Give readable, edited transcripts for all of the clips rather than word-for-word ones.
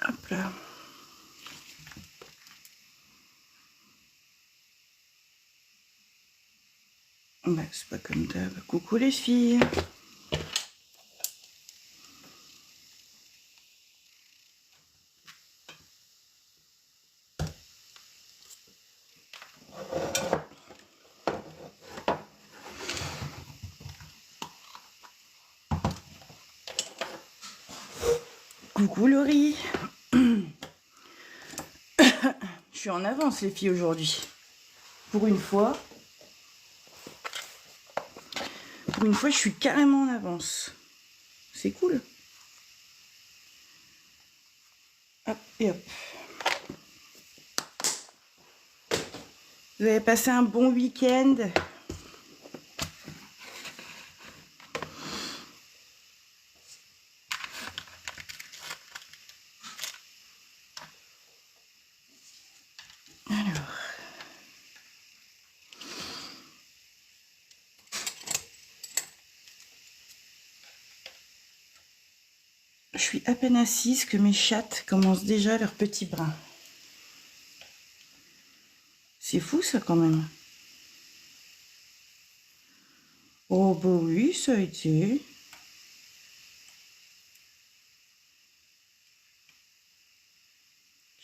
Hop là. Bah, c'est pas comme d'hab. Coucou les filles. Coucou Laurie. Je suis en avance les filles aujourd'hui. Pour une fois, je suis carrément en avance. C'est cool. Hop et hop. Vous avez passé un bon week-end? Alors. Je suis à peine assise que mes chattes commencent déjà leur petit brin. C'est fou ça quand même. Oh bah oui, ça a été.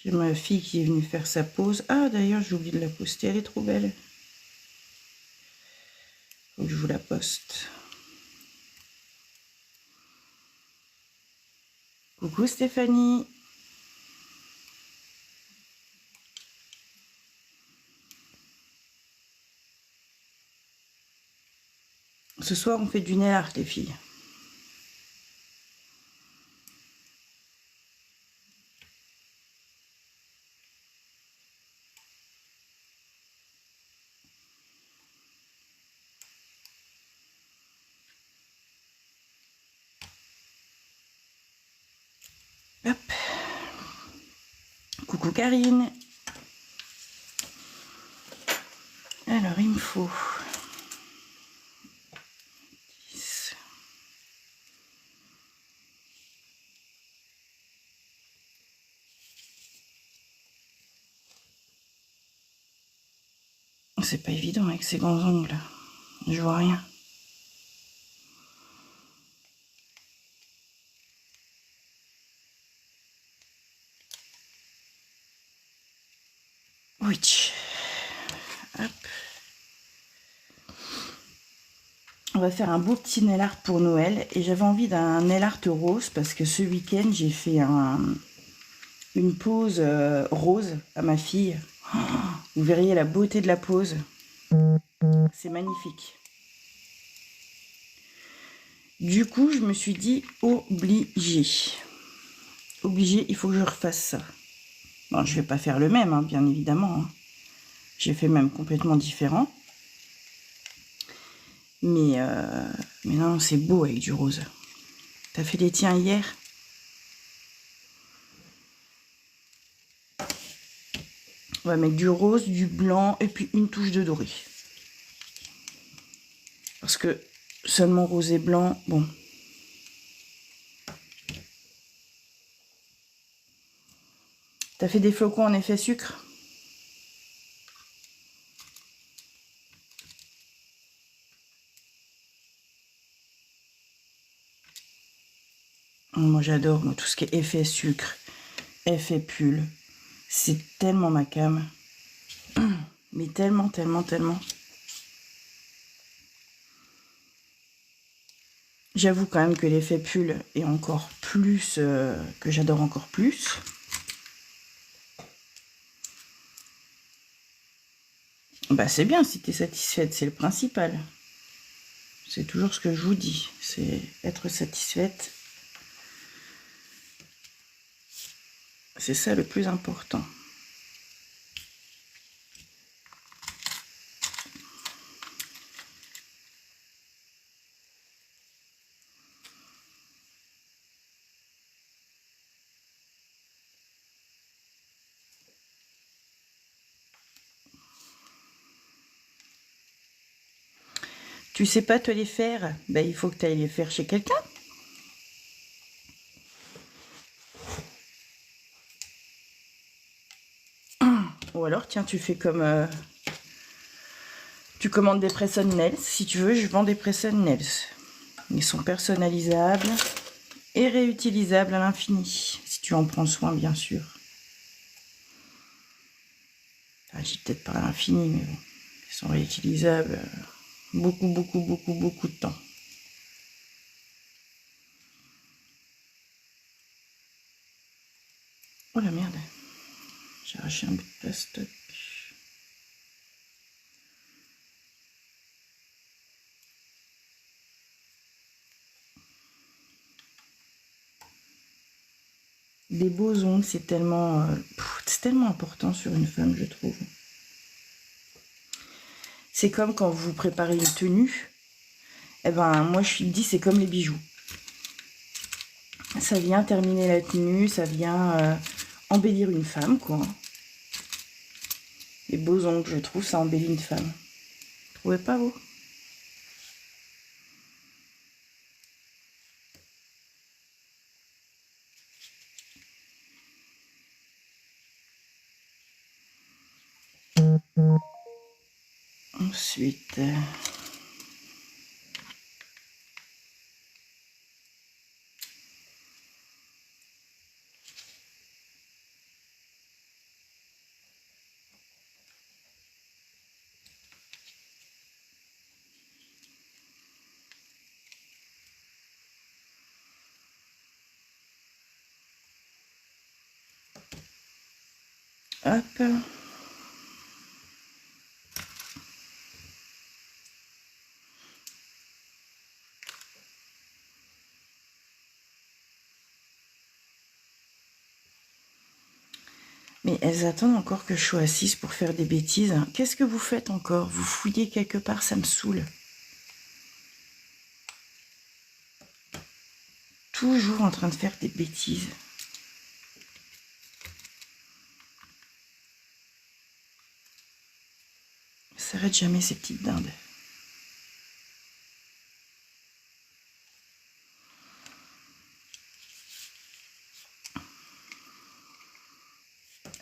J'ai ma fille qui est venue faire sa pause. Ah d'ailleurs j'ai oublié de la poster, elle est trop belle. Faut que je vous la poste. Coucou Stéphanie. Ce soir on fait du nail art les filles. Hop. Coucou Karine. Alors il me faut 10. C'est pas évident avec ces grands ongles. Je vois rien. Oui. Hop. On va faire un beau petit nail art pour Noël. Et j'avais envie d'un nail art rose parce que ce week-end, j'ai fait une pose rose à ma fille. Oh, vous verriez la beauté de la pose. C'est magnifique. Du coup, je me suis dit obligé. Obligé, il faut que je refasse ça. Bon, je vais pas faire le même, hein, bien évidemment. Hein. J'ai fait même complètement différent. Mais non, c'est beau avec du rose. T'as fait les tiens hier? On va mettre du rose, du blanc et puis une touche de doré. Parce que seulement rose et blanc, bon. T'as fait des flocons en effet sucre? Moi j'adore tout ce qui est effet sucre, effet pull. C'est tellement ma came. Mais tellement, tellement, tellement. J'avoue quand même que l'effet pull est encore plus, que j'adore encore plus. Bah c'est bien si tu es satisfaite, c'est le principal. C'est toujours ce que je vous dis, c'est être satisfaite. C'est ça le plus important. Tu sais pas te les faire? Ben, il faut que tu ailles les faire chez quelqu'un. Ou alors, tiens, tu fais comme... tu commandes des press-on nails. Si tu veux, je vends des press-on nails. Ils sont personnalisables et réutilisables à l'infini. Si tu en prends soin, bien sûr. Enfin, j'ai peut-être pas à l'infini, mais bon. Ils sont réutilisables beaucoup de temps. Oh la merde. J'ai arraché un bout de plastoc. Des beaux ongles, c'est tellement important sur une femme, je trouve. C'est comme quand vous préparez une tenue. Eh ben, moi, je me dis, c'est comme les bijoux. Ça vient terminer la tenue, ça vient embellir une femme, quoi. Les beaux ongles, je trouve, ça embellit une femme. Vous trouvez pas, vous? Ensuite... hop. Mais elles attendent encore que je sois assise pour faire des bêtises. Qu'est-ce que vous faites encore? Vous fouillez quelque part, ça me saoule. Toujours en train de faire des bêtises. Ça s'arrête jamais, ces petites dindes.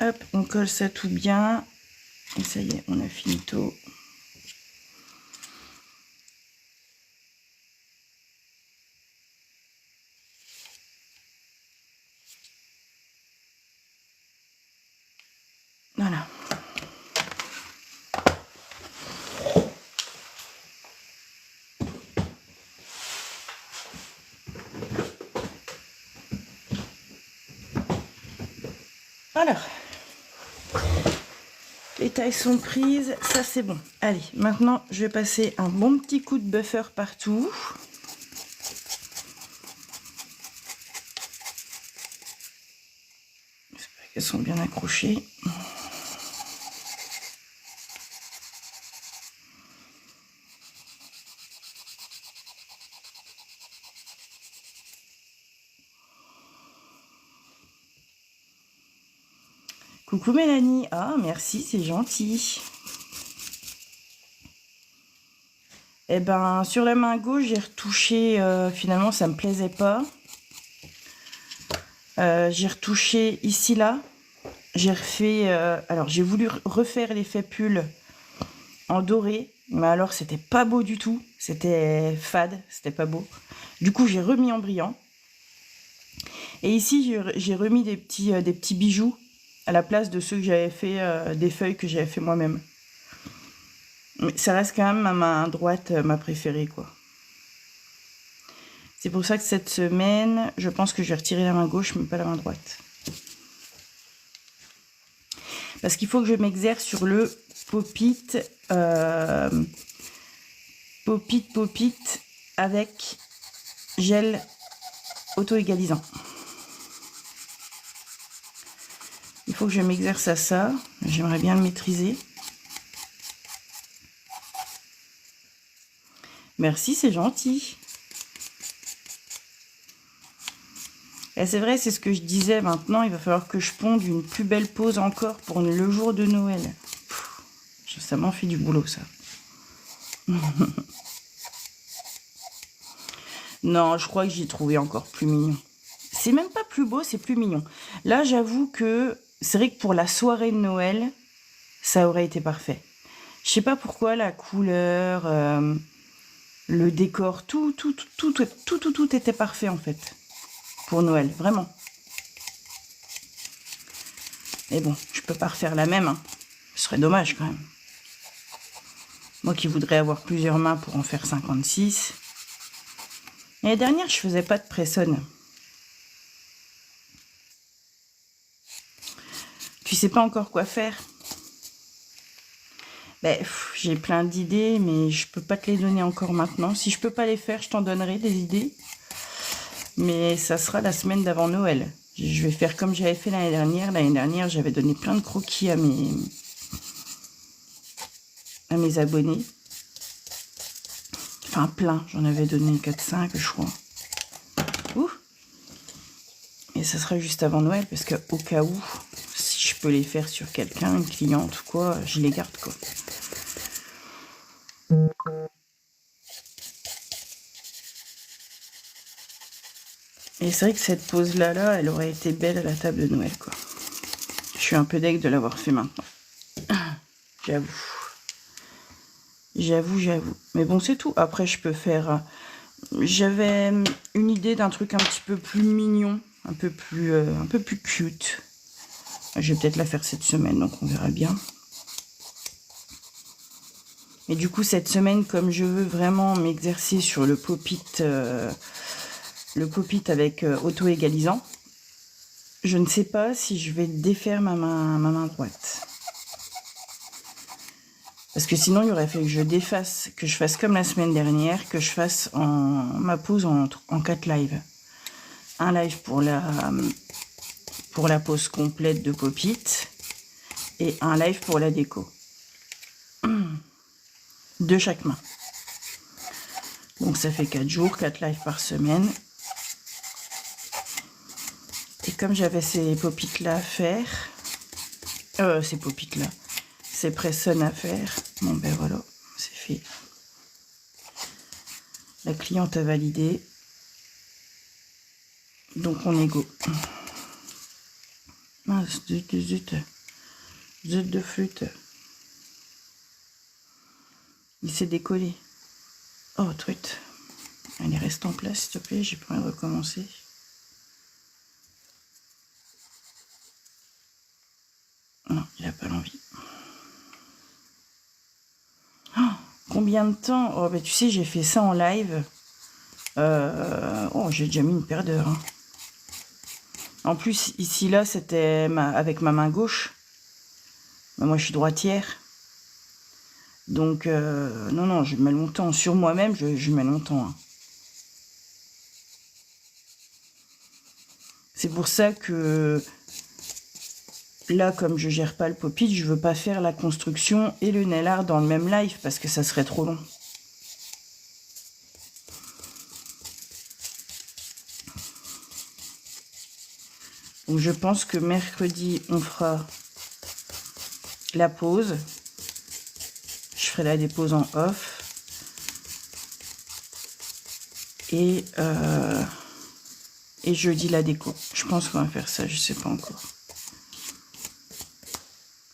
Hop, on colle ça tout bien. Et ça y est, on a finito. Voilà. Alors, les tailles sont prises, ça c'est bon. Allez, maintenant je vais passer un bon petit coup de buffer partout. J'espère qu'elles sont bien accrochées. Coucou Mélanie, ah merci, c'est gentil. Et ben sur la main gauche j'ai retouché, finalement ça me plaisait pas. J'ai retouché ici là. J'ai refait, alors j'ai voulu refaire l'effet pull en doré, mais alors c'était pas beau du tout, c'était fade, c'était pas beau. Du coup j'ai remis en brillant. Et ici j'ai remis des petits bijoux à la place de ceux que j'avais fait, des feuilles que j'avais fait moi-même. Mais ça reste quand même ma main droite, ma préférée, quoi. C'est pour ça que cette semaine, je pense que je vais retirer la main gauche, mais pas la main droite. Parce qu'il faut que je m'exerce sur le pop-it, pop-it avec gel auto-égalisant. faut que je m'exerce à ça. J'aimerais bien le maîtriser. Merci, c'est gentil. Et c'est vrai, c'est ce que je disais. Maintenant, il va falloir que je ponde une plus belle pose encore pour le jour de Noël. Ça m'en fait du boulot, ça. Non, je crois que j'ai trouvé encore plus mignon. C'est même pas plus beau, c'est plus mignon. Là, j'avoue que c'est vrai que pour la soirée de Noël, ça aurait été parfait. Je sais pas pourquoi la couleur, le décor, tout était parfait en fait pour Noël, vraiment. Mais bon, je peux pas refaire la même. Hein. Ce serait dommage quand même. Moi qui voudrais avoir plusieurs mains pour en faire 56. L'année dernière, je faisais pas de pressonne. Tu sais pas encore quoi faire? Ben, j'ai plein d'idées, mais je peux pas te les donner encore maintenant. Si je peux pas les faire, je t'en donnerai des idées. Mais ça sera la semaine d'avant Noël. Je vais faire comme j'avais fait l'année dernière. L'année dernière, j'avais donné plein de croquis à mes abonnés. Enfin, plein. J'en avais donné 4-5, je crois. Ouh. Et ça sera juste avant Noël, parce qu'au cas où, si je peux les faire sur quelqu'un, une cliente ou quoi, je les garde, quoi. Et c'est vrai que cette pose-là, elle aurait été belle à la table de Noël, quoi. Je suis un peu deg de l'avoir fait maintenant. J'avoue. J'avoue. Mais bon, c'est tout. Après, je peux faire... J'avais une idée d'un truc un petit peu plus mignon, un peu plus cute. Je vais peut-être la faire cette semaine, donc on verra bien. Et du coup, cette semaine, comme je veux vraiment m'exercer sur le pop-it avec auto-égalisant, je ne sais pas si je vais défaire ma main droite. Parce que sinon, il aurait fallu que je défasse, que je fasse comme la semaine dernière, que je fasse ma pause en 4 lives. Un live pour la pause complète de pop-it et un live pour la déco. De chaque main. Donc ça fait 4 jours, 4 lives par semaine. Et comme j'avais ces pop-it là à faire, ces pressons à faire, bon ben voilà, c'est fait. La cliente a validé. Donc on est go. Mince, zut de flûte. Il s'est décollé. Oh, truite. Allez, reste en place, s'il te plaît, j'ai pas envie de recommencer. Non, il a pas l'envie. Oh, combien de temps? Oh, bah tu sais, j'ai fait ça en live. Oh, j'ai déjà mis une paire d'heures. Hein. En plus, ici, là, c'était avec ma main gauche. Moi, je suis droitière. Donc, non, je mets longtemps. Sur moi-même, je mets longtemps. Hein. C'est pour ça que là, comme je gère pas le pop-it, je veux pas faire la construction et le nail art dans le même live parce que ça serait trop long. Donc je pense que mercredi, on fera la pause. Je ferai la dépose en off. Et jeudi, la déco. Je pense qu'on va faire ça, je sais pas encore.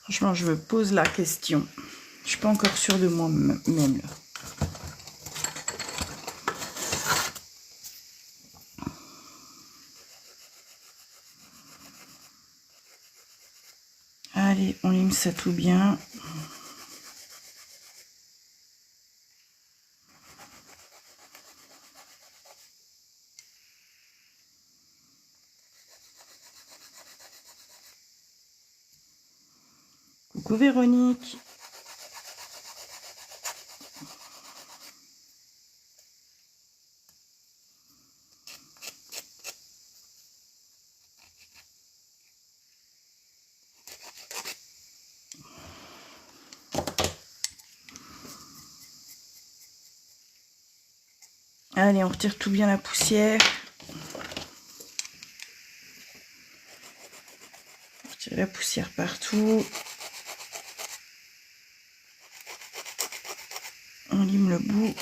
Franchement, je me pose la question. Je suis pas encore sûre de moi-même là. Allez, on lime ça tout bien. Coucou Véronique. Allez, on retire tout bien la poussière. On retire la poussière partout. On lime le bout.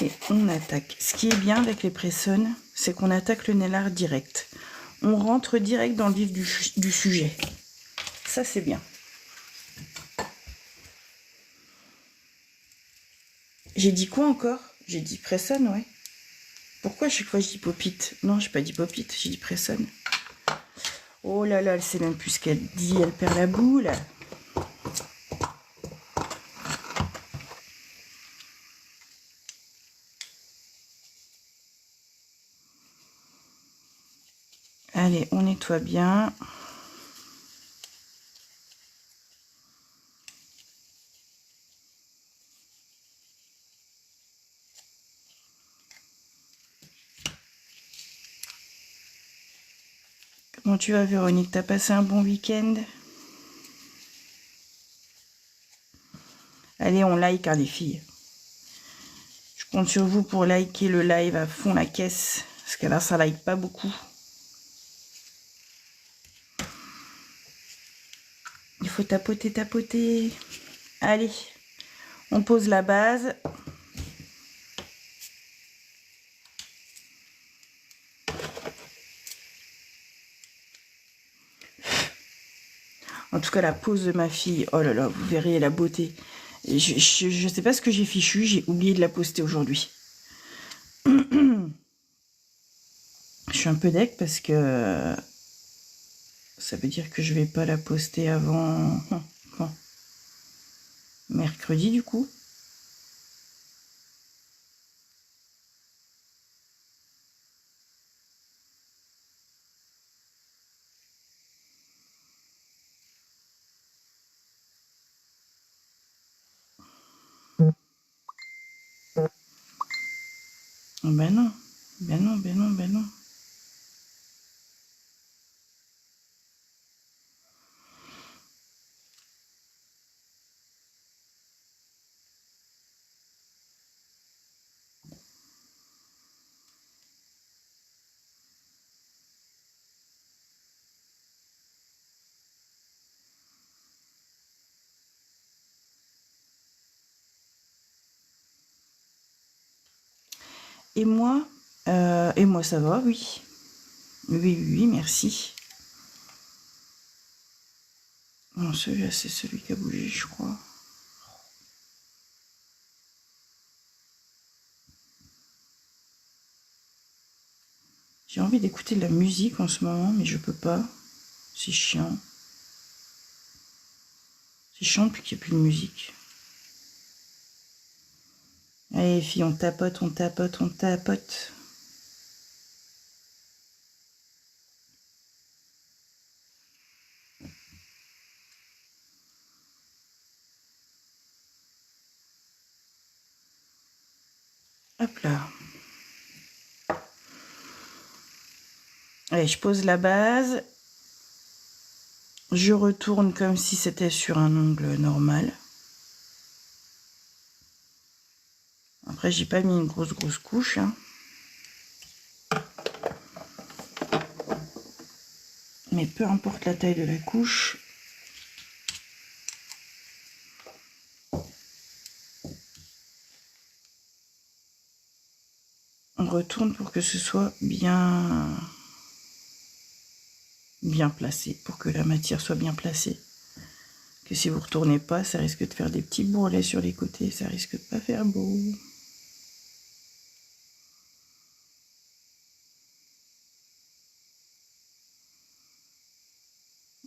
Et on attaque. Ce qui est bien avec les Pressons, c'est qu'on attaque le nail art direct. On rentre direct dans le vif du sujet. Ça, c'est bien. J'ai dit quoi encore? J'ai dit Presson, ouais. Pourquoi à chaque fois je dis Pop-It? Non, j'ai pas dit Pop-It, j'ai dit Presson. Oh là là, elle sait même plus ce qu'elle dit, elle perd la boule. Allez, on nettoie bien. Comment tu vas, Véronique? T'as passé un bon week-end? Allez, on like, hein, les filles. Je compte sur vous pour liker le live à fond la caisse. Parce que là, ça like pas beaucoup. Il faut tapoter, tapoter. Allez, on pose la base. En tout cas, la pose de ma fille, oh là là, vous verrez la beauté. Je sais pas ce que j'ai fichu, j'ai oublié de la poster aujourd'hui. Je suis un peu deck parce que ça veut dire que je vais pas la poster avant quand mercredi du coup. Ben non, ben non, ben non, ben non. Et moi ça va, oui. Oui, oui, oui, merci. Non, celui-là, c'est celui qui a bougé, je crois. J'ai envie d'écouter de la musique en ce moment, mais je peux pas. C'est chiant. C'est chiant depuis qu'il n'y a plus de musique. Allez, filles, on tapote, on tapote, on tapote. Hop là. Allez, je pose la base. Je retourne comme si c'était sur un ongle normal. Après, j'ai pas mis une grosse couche, hein. Mais peu importe la taille de la couche. On retourne pour que ce soit bien placé, pour que la matière soit bien placée. Que si vous retournez pas, ça risque de faire des petits bourrelets sur les côtés, ça risque de pas faire beau.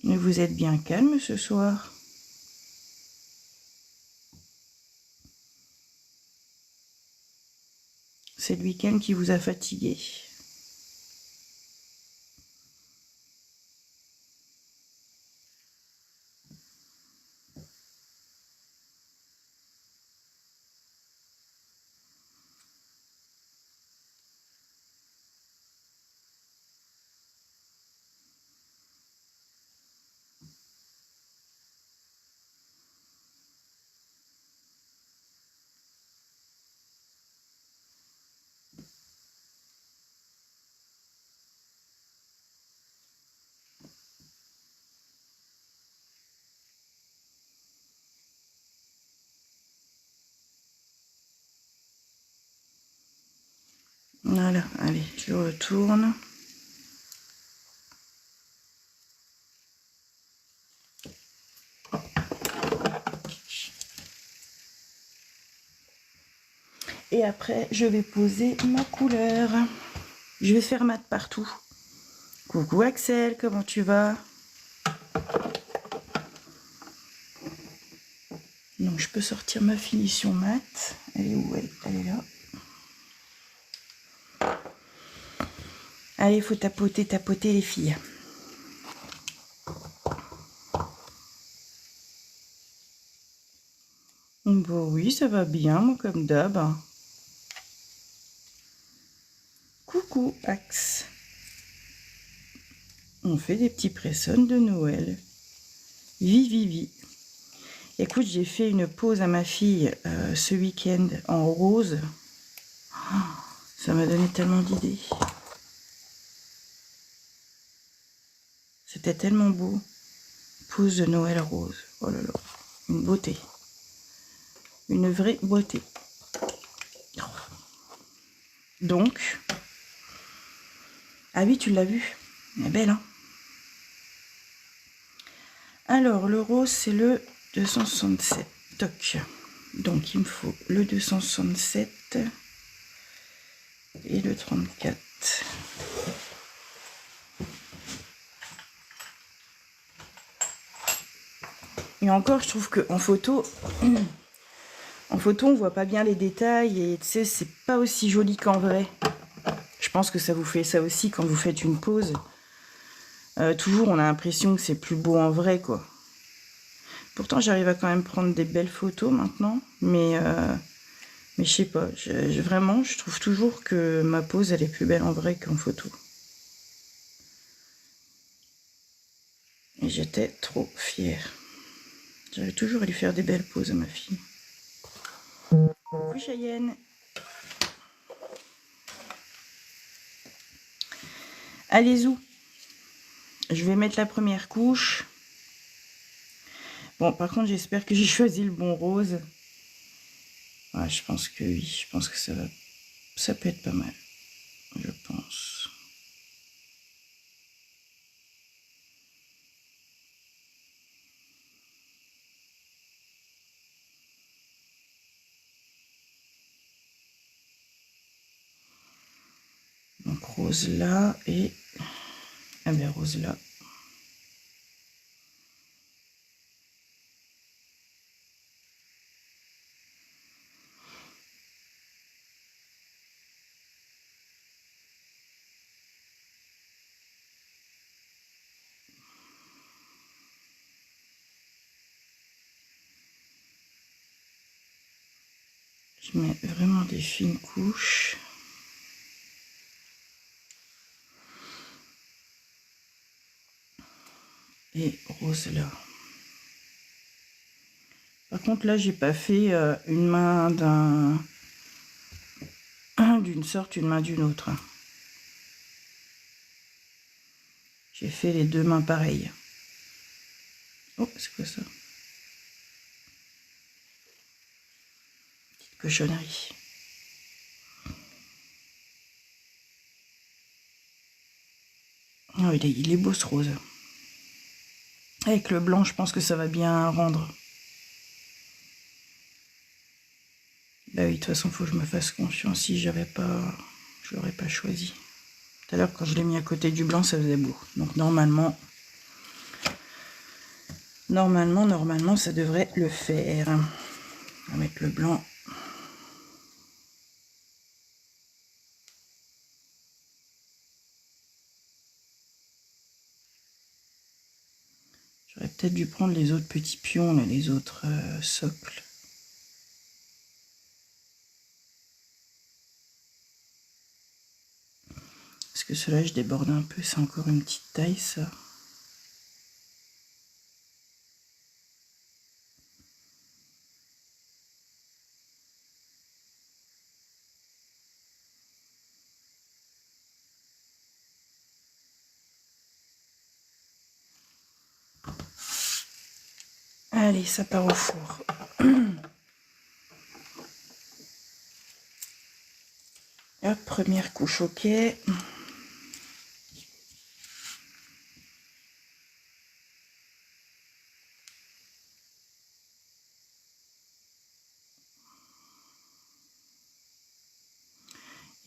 Mais vous êtes bien calme ce soir. C'est le week-end qui vous a fatigué. Voilà, allez, je retourne. Et après, je vais poser ma couleur. Je vais faire mat partout. Coucou Axel, comment tu vas? Donc, je peux sortir ma finition mat. Elle est où elle? Elle est là. Allez, il faut tapoter les filles. Bon, oui, ça va bien, moi, comme d'hab. Coucou Axe. On fait des petits pressons de Noël. Vivi. Écoute, j'ai fait une pause à ma fille ce week-end en rose. Oh, ça m'a donné tellement d'idées. C'était tellement beau. Pause de Noël rose. Oh là là, une beauté. Une vraie beauté. Donc, ah oui, tu l'as vu. Elle est belle, hein? Alors, le rose, c'est le 267. Toc. Donc, il me faut le 267 et le 34. Et encore, je trouve qu'en photo, on voit pas bien les détails et tu sais, c'est pas aussi joli qu'en vrai. Je pense que ça vous fait ça aussi quand vous faites une pause. Toujours, on a l'impression que c'est plus beau en vrai, quoi. Pourtant, j'arrive à quand même prendre des belles photos maintenant, mais je sais pas. Vraiment, je trouve toujours que ma pose, elle est plus belle en vrai qu'en photo. Et j'étais trop fière. J'avais toujours à lui faire des belles poses à ma fille. Coucou Cheyenne. Allez, zou. Je vais mettre la première couche. Bon, par contre, j'espère que j'ai choisi le bon rose. Ouais, je pense que oui. Je pense que ça peut être pas mal. Je pense. Donc rose là et... Ah ben rose là. Je mets vraiment des fines couches. Et rose là. Par contre là, j'ai pas fait une main d'une sorte, une main d'une autre. J'ai fait les deux mains pareilles. Oh, c'est quoi ça? Petite cochonnerie. Oh, il est beau ce rose. Avec le blanc, je pense que ça va bien rendre. Bah oui, de toute façon, il faut que je me fasse confiance. Si j'avais pas... Je l'aurais pas choisi. Tout à l'heure, quand je l'ai mis à côté du blanc, ça faisait beau. Donc normalement, ça devrait le faire. On va mettre le blanc. J'aurais peut-être dû prendre les autres petits pions, là, les autres socles. Parce que cela, je déborde un peu. C'est encore une petite taille, ça. Allez, ça part au four. hop, première couche, ok. Il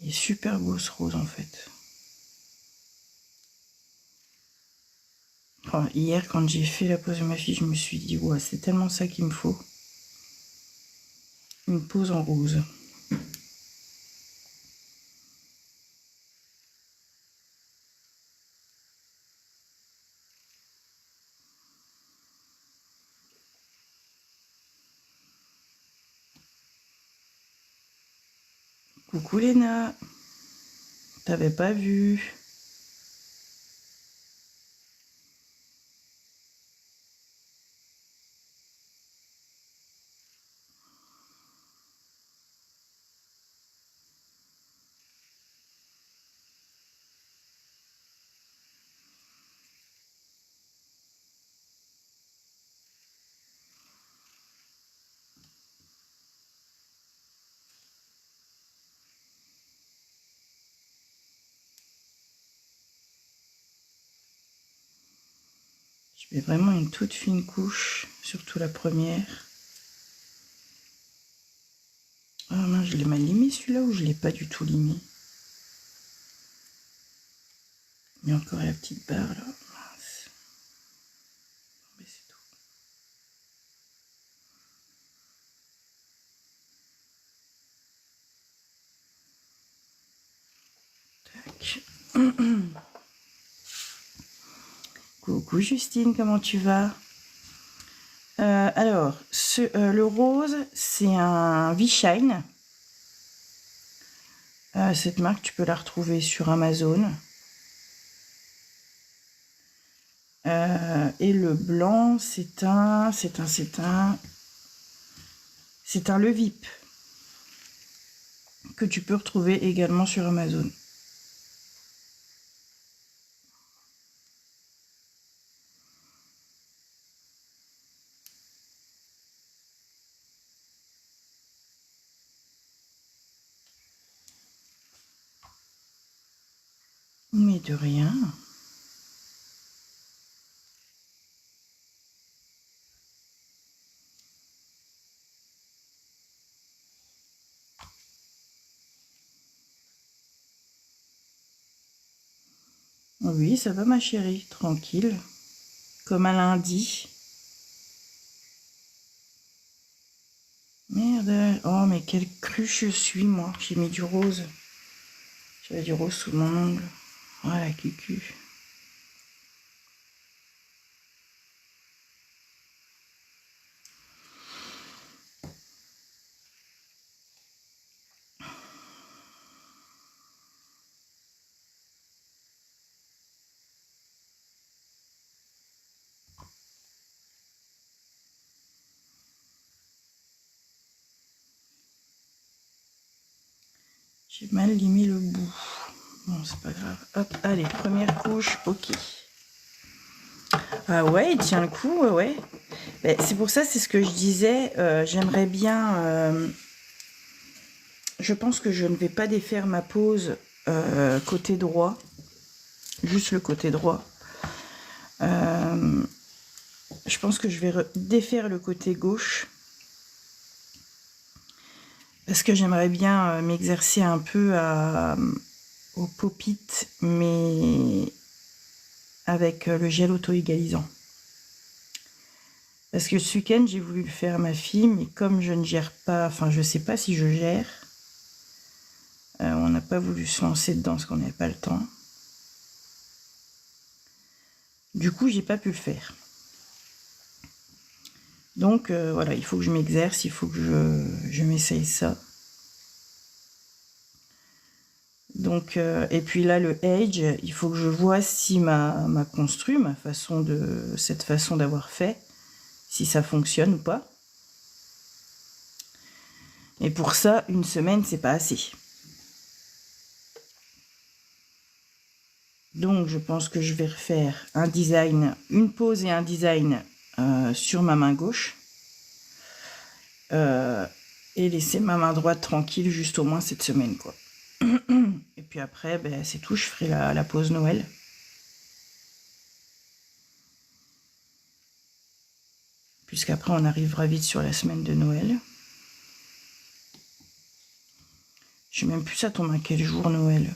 est super beau ce rose en fait. Oh, hier quand j'ai fait la pose de ma fille, je me suis dit ouais, c'est tellement ça qu'il me faut. Une pose en rose. Coucou Léna, t'avais pas vu? Je mets vraiment une toute fine couche, surtout la première. Ah mince, je l'ai mal limé celui-là ou je l'ai pas du tout limé? Il y a encore la petite barre là. Mince. Mais c'est tout. Tac. Coucou Justine, comment tu vas? Alors, le rose, c'est un V-Shine. Cette marque, tu peux la retrouver sur Amazon. Et le blanc, c'est un Le Vip que tu peux retrouver également sur Amazon. Mais de rien. Oui, ça va ma chérie, tranquille. Comme un lundi. Merde. Oh, mais quelle cruche je suis, moi. J'ai mis du rose. J'avais du rose sous mon ongle. Voilà, cucu. J'ai mal limé le bout. Bon, c'est pas grave. Hop, allez, première couche, ok. Ah ouais, il tient le coup, ouais. Ben, c'est pour ça, c'est ce que je disais. J'aimerais bien... je pense que je ne vais pas défaire ma pose côté droit. Juste le côté droit. Je pense que je vais défaire le côté gauche. Parce que j'aimerais bien m'exercer un peu au pop-it, mais avec le gel auto-égalisant. Parce que ce week-end, j'ai voulu le faire à ma fille, mais comme je ne gère pas, enfin je sais pas si je gère, on n'a pas voulu se lancer dedans parce qu'on n'avait pas le temps. Du coup, j'ai pas pu le faire. Donc voilà, il faut que je m'exerce, il faut que je m'essaye ça. Donc, et puis là, le Age, il faut que je vois si ma construit, cette façon d'avoir fait, si ça fonctionne ou pas. Et pour ça, une semaine, c'est pas assez. Donc, je pense que je vais refaire un design, une pose et un design sur ma main gauche. Et laisser ma main droite tranquille juste au moins cette semaine, quoi. Et puis après, ben, c'est tout, je ferai la pause Noël. Puisqu'après, on arrivera vite sur la semaine de Noël. Je sais même plus ça tombe à quel jour Noël.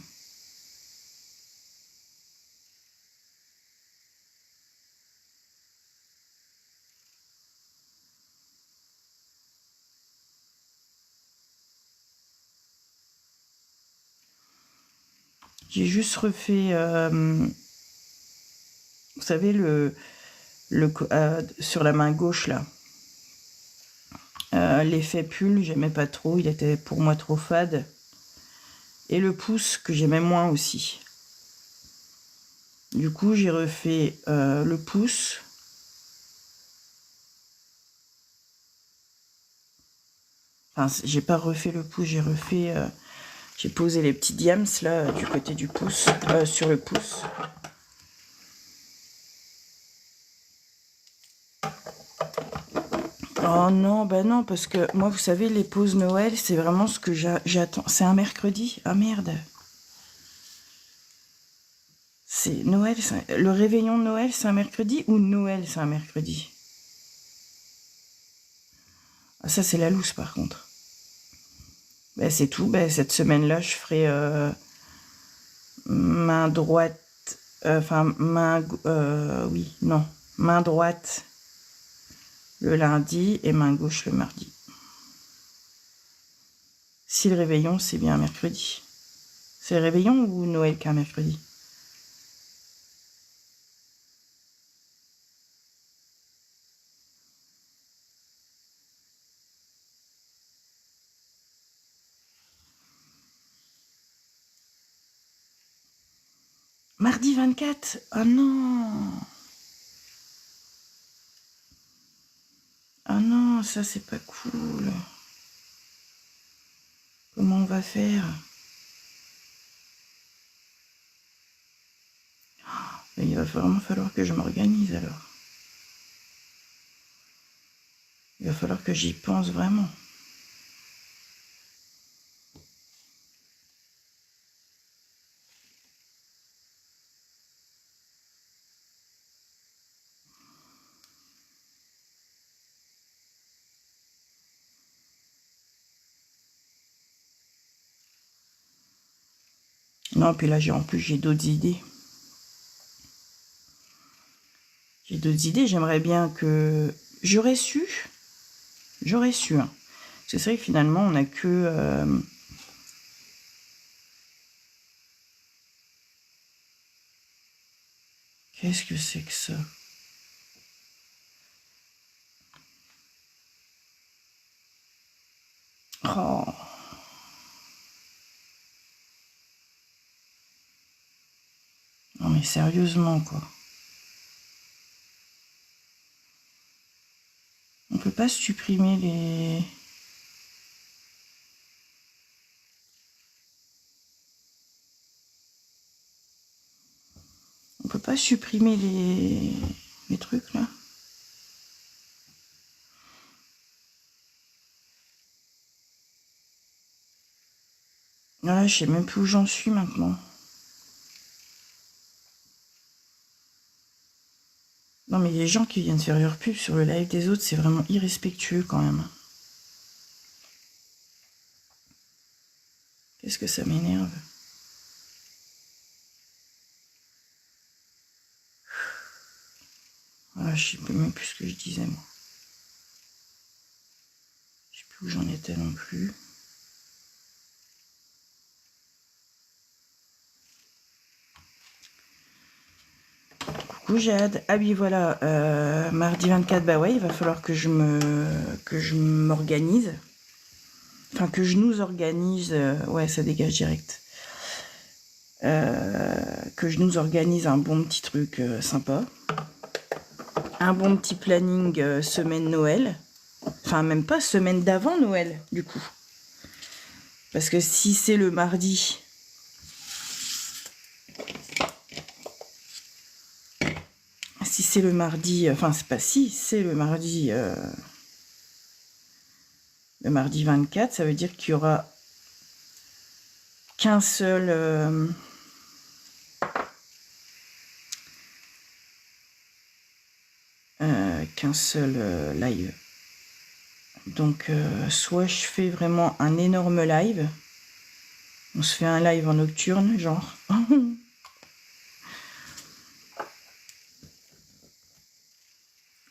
J'ai juste refait, vous savez, sur la main gauche là. L'effet pull, j'aimais pas trop, il était pour moi trop fade. Et le pouce que j'aimais moins aussi. Du coup, j'ai refait le pouce. Enfin, j'ai pas refait le pouce, j'ai refait... j'ai posé les petits diams là du côté du pouce, sur le pouce. Oh non, bah non, parce que moi, vous savez, les pauses Noël, c'est vraiment ce que j'attends. C'est un mercredi? Ah merde. C'est Noël, le réveillon de Noël, c'est un mercredi ou Noël, c'est un mercredi? Ah, ça, c'est la loose, par contre. Bah, c'est tout. Bah, cette semaine-là, je ferai main droite... Enfin, oui, non. Main droite le lundi et main gauche le mardi. Si le réveillon, c'est bien un mercredi. C'est le réveillon ou Noël qu'un mercredi? Mardi 24. Ah non. Ah non, ça c'est pas cool. Comment on va faire? Mais il va vraiment falloir que je m'organise alors. Il va falloir que j'y pense vraiment. Non, puis là, en plus, j'ai d'autres idées. J'ai d'autres idées, j'aimerais bien que... J'aurais su, hein. Parce que c'est vrai que finalement, on n'a que... Qu'est-ce que c'est que ça? Oh. Non mais sérieusement, quoi. On peut pas supprimer les... On peut pas supprimer les trucs, là? Là, je sais même plus où j'en suis maintenant. Non, mais les gens qui viennent faire leur pub sur le live des autres, c'est vraiment irrespectueux quand même. Qu'est-ce que ça m'énerve. Ah, je sais même plus ce que je disais, moi. Je sais plus où j'en étais non plus. Coucou Jade. Ah oui, voilà. Mardi 24, bah ouais, il va falloir que je m'organise. Enfin, que je nous organise. Ouais, ça dégage direct. Que je nous organise un bon petit truc sympa. Un bon petit planning semaine Noël. Enfin, même pas semaine d'avant Noël, du coup. Parce que si c'est le mardi... Si c'est le mardi... Enfin, c'est pas si, c'est le mardi... le mardi 24, ça veut dire qu'il y aura qu'un seul live. Donc soit je fais vraiment un énorme live, on se fait un live en nocturne genre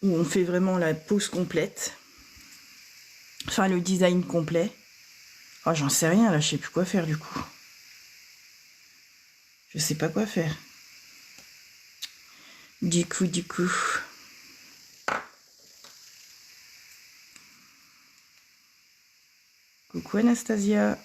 où on fait vraiment la pose complète, enfin le design complet. Oh, j'en sais rien là, je sais plus quoi faire du coup. Je sais pas quoi faire. Du coup. Coucou Anastasia.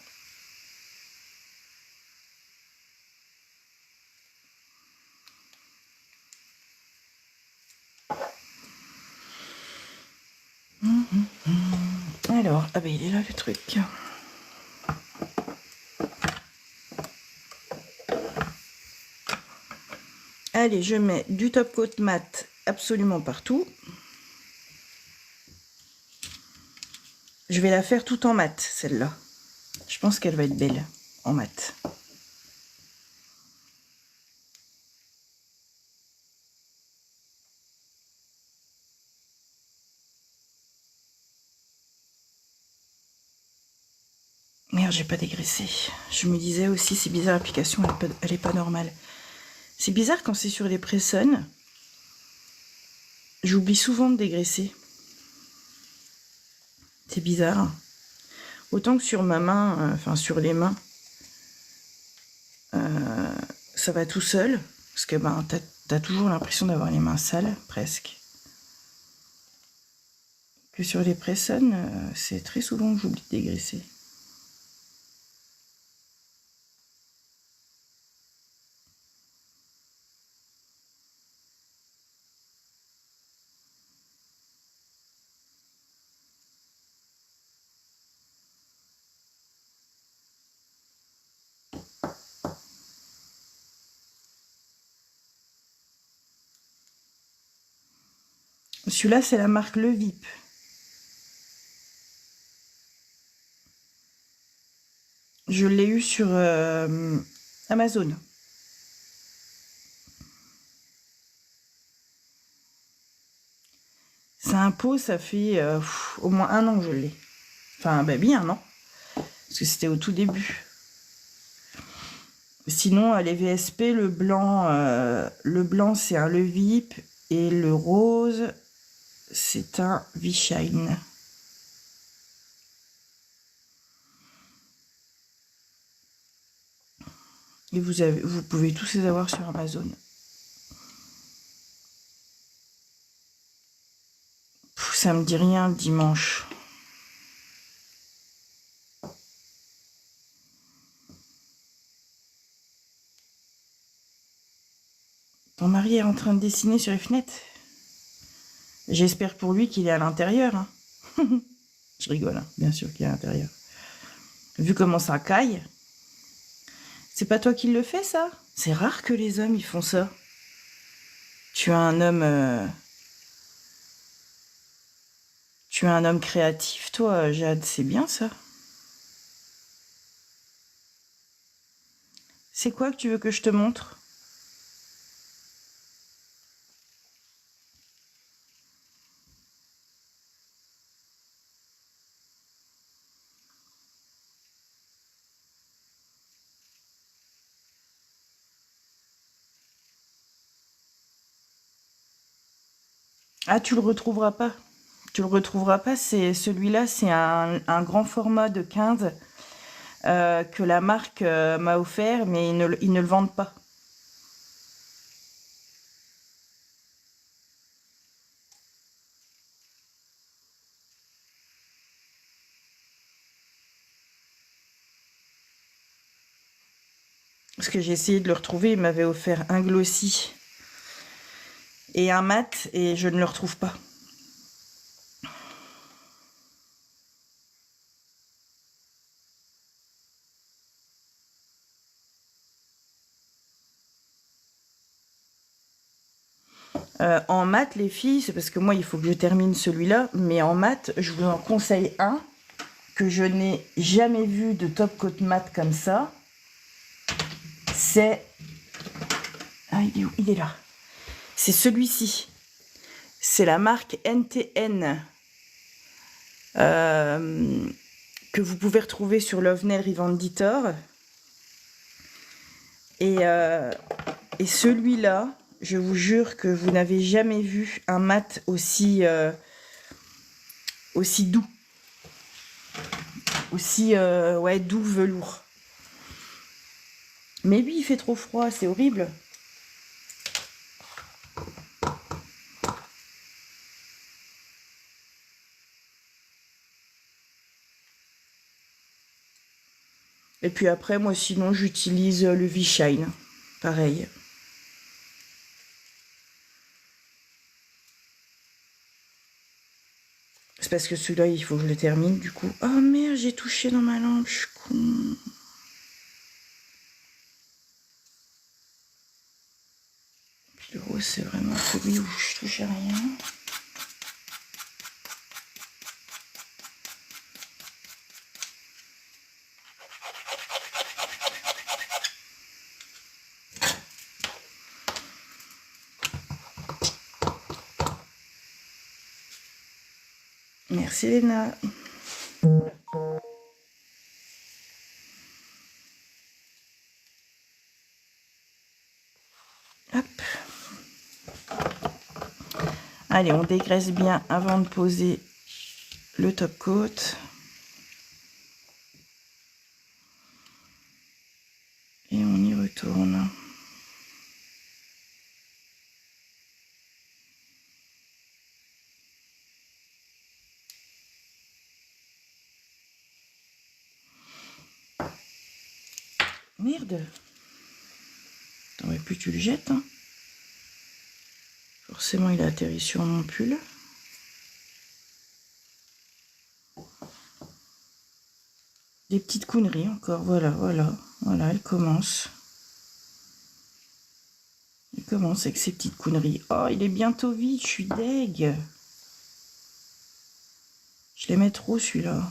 Alors, ah ben il est là le truc. Allez, je mets du top coat mat absolument partout. Je vais la faire tout en mat, celle-là. Je pense qu'elle va être belle en mat. Merde, j'ai pas dégraissé. Je me disais aussi, c'est bizarre, l'application, elle est pas normale. C'est bizarre quand c'est sur les Pressons. J'oublie souvent de dégraisser. C'est bizarre. Autant que sur ma main, enfin sur les mains, ça va tout seul. Parce que ben, t'as toujours l'impression d'avoir les mains sales, presque. Que sur les Pressons, c'est très souvent que j'oublie de dégraisser. Celui-là, c'est la marque Le Vip. Je l'ai eu sur Amazon. C'est un pot, ça fait au moins 1 an que je l'ai. Enfin, bah bien 1 an. Parce que c'était au tout début. Sinon, les VSP, le blanc c'est un Le Vip. Et le rose, c'est un V-Shine. Et vous pouvez tous les avoir sur Amazon. Ça me dit rien le dimanche. Ton mari est en train de dessiner sur les fenêtres. J'espère pour lui qu'il est à l'intérieur. Hein. Je rigole, hein. Bien sûr qu'il est à l'intérieur. Vu comment ça caille. C'est pas toi qui le fais, ça? C'est rare que les hommes, ils font ça. Tu as un homme... Tu es un homme créatif, toi, Jade. C'est bien, ça. C'est quoi que tu veux que je te montre? Ah, tu le retrouveras pas. Tu le retrouveras pas. C'est celui-là, c'est un grand format de 15 que la marque m'a offert, mais ils ne le vendent pas. Parce que j'ai essayé de le retrouver, il m'avait offert un glossy et un mat, et je ne le retrouve pas. En mat, les filles, c'est parce que moi, il faut que je termine celui-là, mais en mat, je vous en conseille un que je n'ai jamais vu de top coat mat comme ça. c'est... Ah, il est où? Il est là. C'est celui-ci. C'est la marque NTN. Que vous pouvez retrouver sur Lovenel Rivenditor. Et celui-là, je vous jure que vous n'avez jamais vu un mat aussi doux. Aussi ouais, doux velours. Mais oui, il fait trop froid, c'est horrible. Et puis après, moi sinon, j'utilise le V-Shine. Pareil. C'est parce que celui-là, il faut que je le termine du coup. Oh merde, j'ai touché dans ma lampe, je suis con. Puis le rose, c'est vraiment celui où je touche à rien. Merci Léna. Hop. Allez, on dégraisse bien avant de poser le top coat. Et on y retourne. Merde. T'aurais pu, tu le jettes. Hein. Forcément, il a atterri sur mon pull. Des petites conneries encore. Voilà, voilà. Voilà, elle commence. Elle commence avec ses petites conneries. Oh, il est bientôt vide. Je suis deg. Je l'aimais trop, celui-là.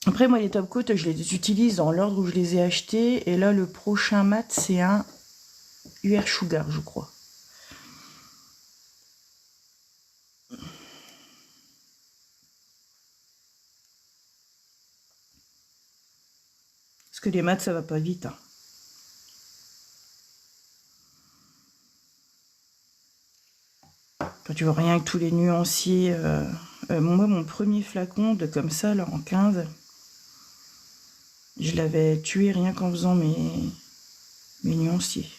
Après, moi, les top coats, je les utilise dans l'ordre où je les ai achetés. Et là, le prochain mat, c'est un UR Sugar, je crois. Parce que les mats, ça va pas vite. Hein. Quand tu vois rien avec tous les nuanciers. Moi, mon premier flacon de comme ça, là, en 15, je l'avais tué rien qu'en faisant mes nuanciers.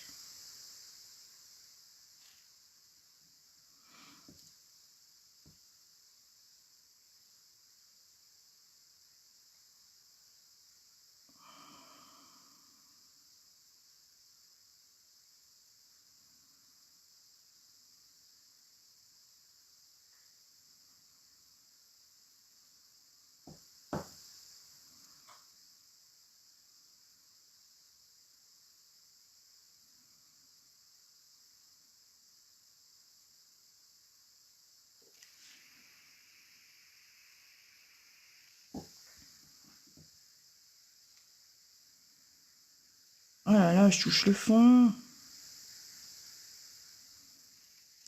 Oh là là, je touche le fond.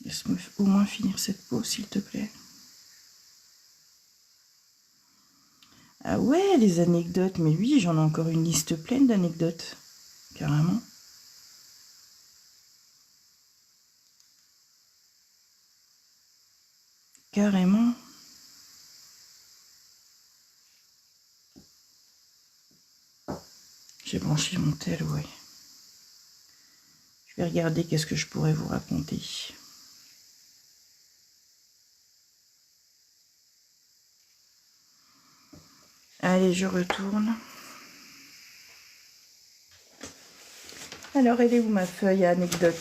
Laisse-moi au moins finir cette peau, s'il te plaît. Ah ouais, les anecdotes. Mais oui, j'en ai encore une liste pleine d'anecdotes. Carrément. Carrément. J'ai branché mon tel, ouais. Je vais regarder qu'est-ce que je pourrais vous raconter. Allez, je retourne. Alors, elle est où ma feuille à anecdote?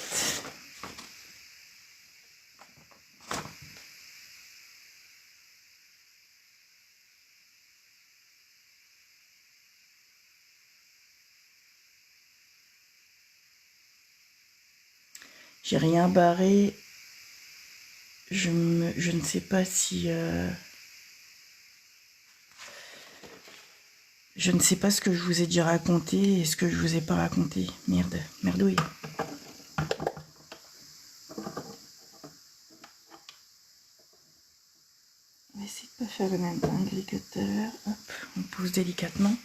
J'ai rien barré. Je ne sais pas si... Je ne sais pas ce que je vous ai déjà raconté et ce que je vous ai pas raconté. Merde, merdouille. On va essayer de pas faire le même dinguerie que tout à l'heure. Hop, on pose délicatement.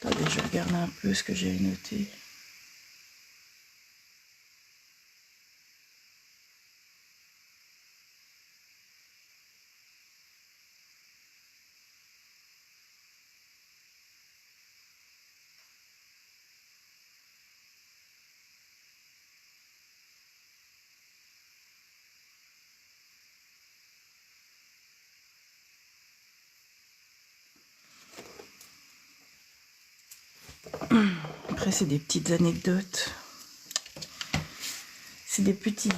Attendez, je regarde un peu ce que j'ai noté. Après, c'est des petites anecdotes. C'est des petites.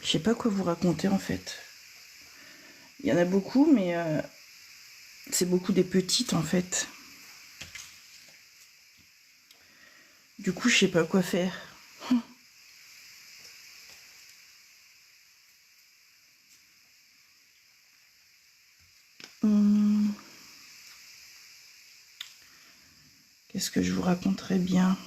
Je sais pas quoi vous raconter en fait. Il y en a beaucoup, mais c'est beaucoup des petites en fait. Du coup, je sais pas quoi faire. Qu'est-ce que je vous raconterais bien?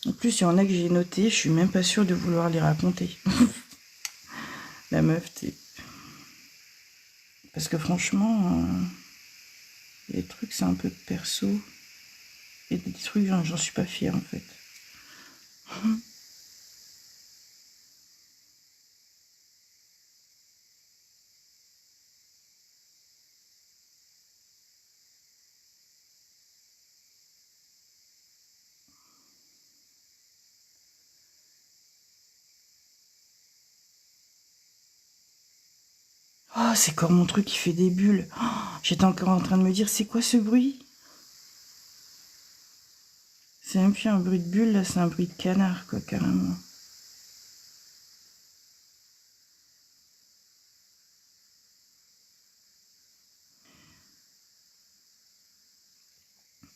En plus, il y en a que j'ai noté, je suis même pas sûre de vouloir les raconter. La meuf, t'es... Parce que franchement, les trucs, c'est un peu perso. Et des trucs, j'en suis pas fière en fait. Oh, c'est comme mon truc qui fait des bulles. Oh, j'étais encore en train de me dire, c'est quoi ce bruit? C'est même plus un bruit de bulle, là, c'est un bruit de canard, quoi, carrément.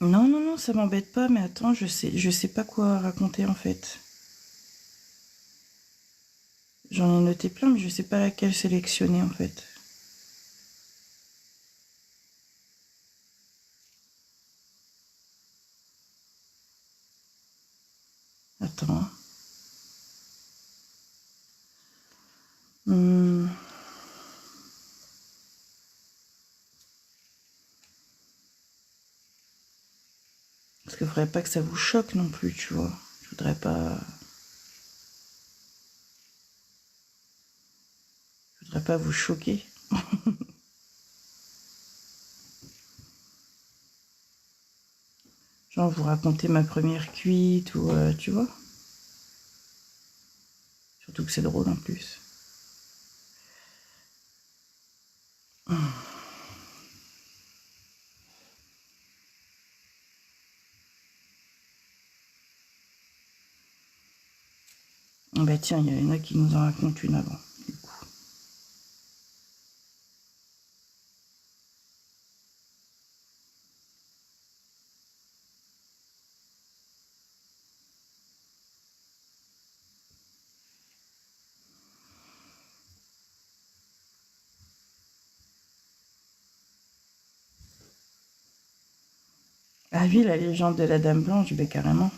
Non, non, non, ça m'embête pas, mais attends, je sais pas quoi raconter, en fait. J'en ai noté plein, mais je sais pas laquelle sélectionner, en fait. Attends. Parce qu'il faudrait pas que ça vous choque non plus, tu vois. Je voudrais pas... Je voudrais pas vous choquer. Genre vous raconter ma première cuite ou... tu vois. Surtout que c'est drôle en plus. Bah tiens, il y en a qui nous en racontent une avant, du coup. Ah oui, la légende de la Dame Blanche, ben carrément.